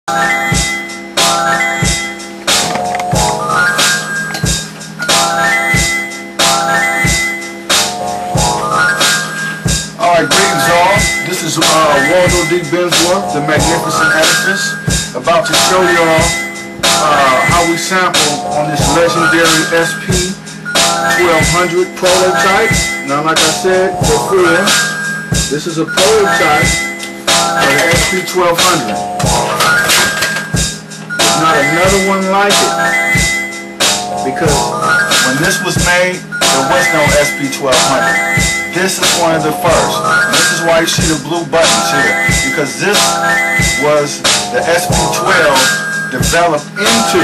Alright, greetings all. This is Waldo D. Bensworth, the Magnificent Edifice, about to show y'all how we sample on this legendary SP1200 prototype. Now, like I said before, this is a prototype of the SP1200. There's not another one like it, because when this was made, there was no SP1200. This is one of the first. And this is why you see the blue buttons here, because this was the SP12 developed into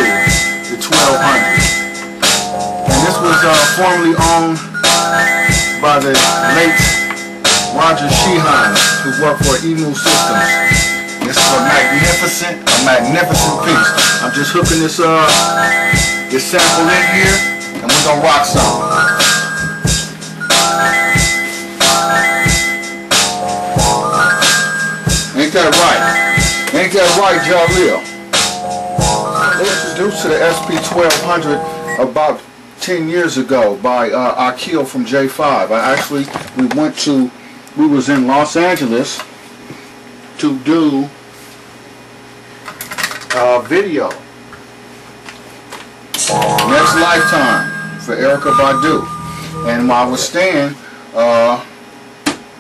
the 1200. And this was formerly owned by the late Roger Sheehan, who worked for Emu Systems. This is a magnificent piece. I'm just hooking this sample in here, and we're gonna rock some. Ain't that right? Ain't that right, Jaleel? Introduced to the SP1200 about 10 years ago by Akil from J5. We was in Los Angeles to do video. Next Lifetime for Erykah Badu. And I was staying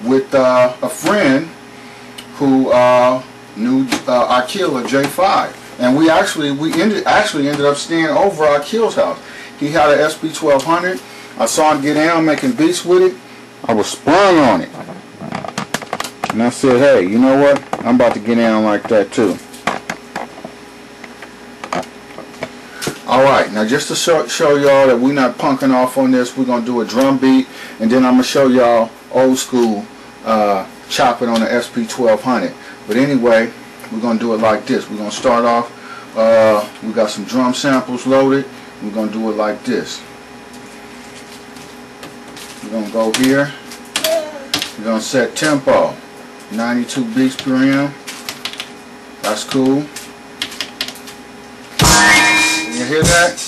with a friend who knew Akil at J5, and we ended up staying over Akil's house. He had an SP1200. I saw him get down making beats with it. I was sprung on it, and I said, "Hey, you know what? I'm about to get down like that too." All right, now just to show y'all that we're not punking off on this, we're gonna do a drum beat, and then I'm gonna show y'all old school chopping on the SP1200. But anyway, we're going to do it like this. We're going to start off, we got some drum samples loaded. We're going to do it like this. We're going to go here. We're going to set tempo, 92 beats per M. That's cool. You hear that?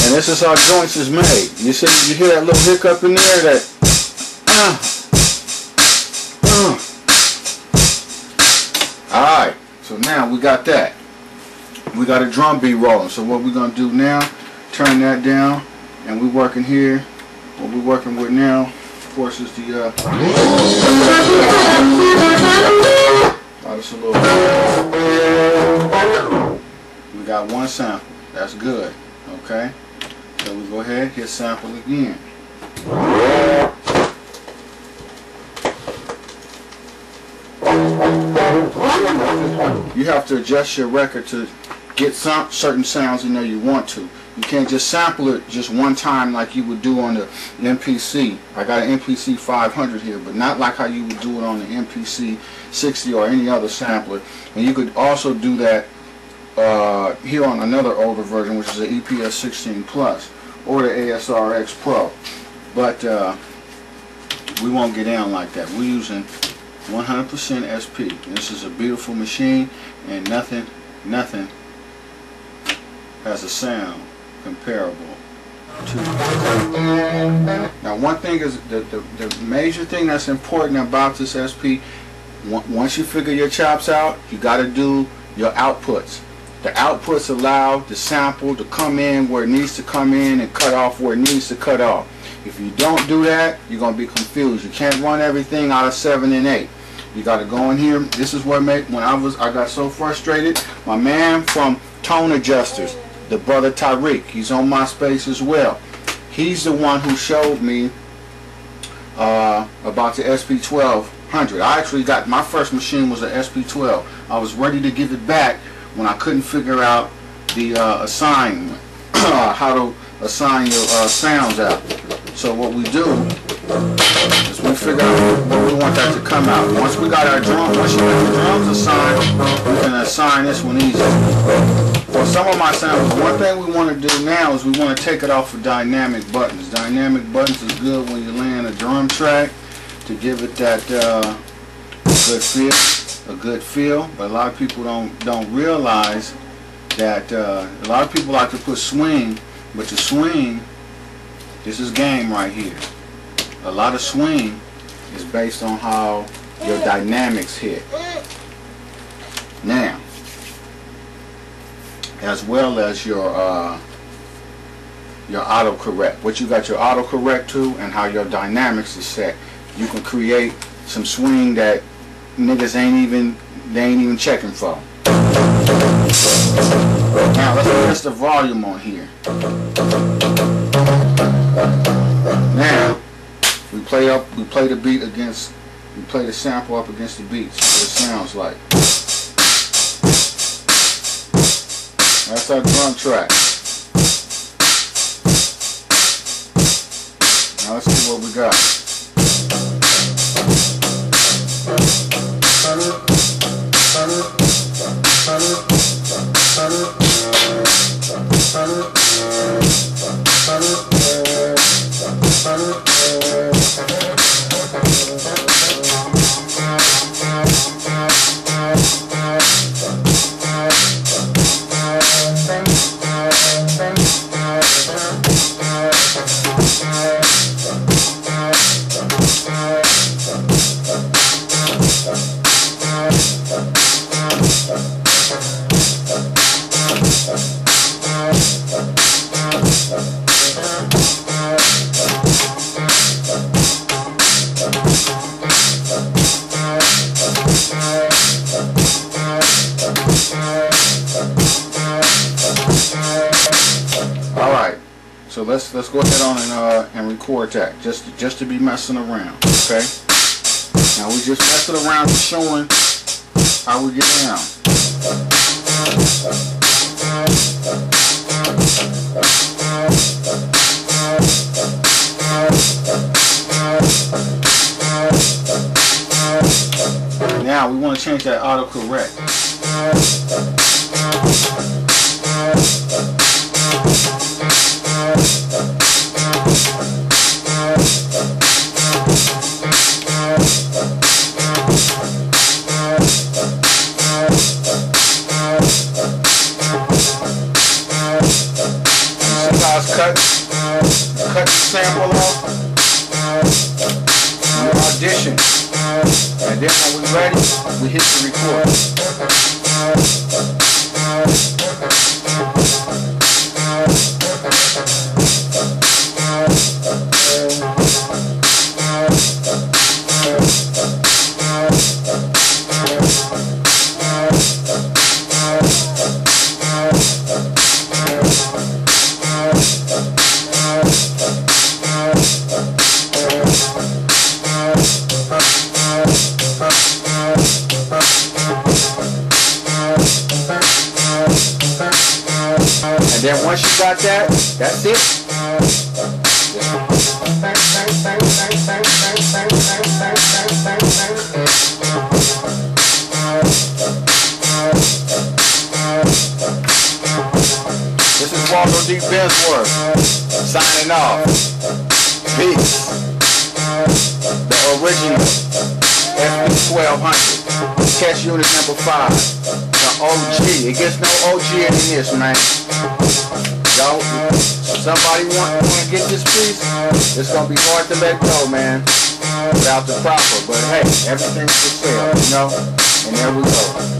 And this is how joints is made. You hear that little hiccup in there? That Alright, so now we got that. We got a drum beat rolling. So what we're gonna do now, turn that down, and we're working here. What we're working with now, of course, is the we got one sample. That's good. Okay. So we go ahead, hit sample again. You have to adjust your record to get certain sounds in there you want to. You can't just sample it just one time like you would do on the MPC. I got an MPC 500 here, but not like how you would do it on the MPC 60 or any other sampler. And you could also do that here on another older version, which is the EPS 16 Plus or the ASRX Pro. But we won't get down like that. We're using 100% SP. This is a beautiful machine, and nothing has a sound comparable to it. Now, one thing is the major thing that's important about this SP. Once you figure your chops out, you got to do your outputs. The outputs allow the sample to come in where it needs to come in and cut off where it needs to cut off. If you don't do that, you're going to be confused. You can't run everything out of 7 and 8. You got to go in here. This is what made, when I got so frustrated. My man from Tone Adjusters, the brother Tyreek, he's on MySpace as well. He's the one who showed me about the SP1200. I actually got, my first machine was an SP12. I was ready to give it back when I couldn't figure out the assignment, how to assign your sounds out. So what we do is we figure out where we want that to come out. Once we got our drum, once you get the drums assigned, we can assign this one easy. For some of my samples, one thing we want to do now is we want to take it off of dynamic buttons. Dynamic buttons is good when you're laying a drum track to give it that good feel. But a lot of people don't realize that a lot of people like to put swing, but the swing, this is game right here. A lot of swing is based on how your dynamics hit. Now, as well as your autocorrect, what you got your autocorrect to, and how your dynamics is set, you can create some swing that niggas ain't even checking for. Now let's adjust the volume on here. Now we play the beat against, we play the sample up against the beat, see what it sounds like. That's our drum track. Now let's see what we got. Alright, so let's go ahead on and record that, just to be messing around, okay? Now we just messing around and showing how we get down. Now we want to change that autocorrect. Cut the sample off, we audition, and then when we're ready, we hit the record. And then once you got that, that's it. This is Waldo D. Bensworth signing off. Peace. The original SP1200. Test unit number 5. The OG. It gets no OG in this, man. Yo, somebody want to get this piece? It's gonna be hard to let go, man, without the proper. But hey, everything's for sale, you know. And there we go.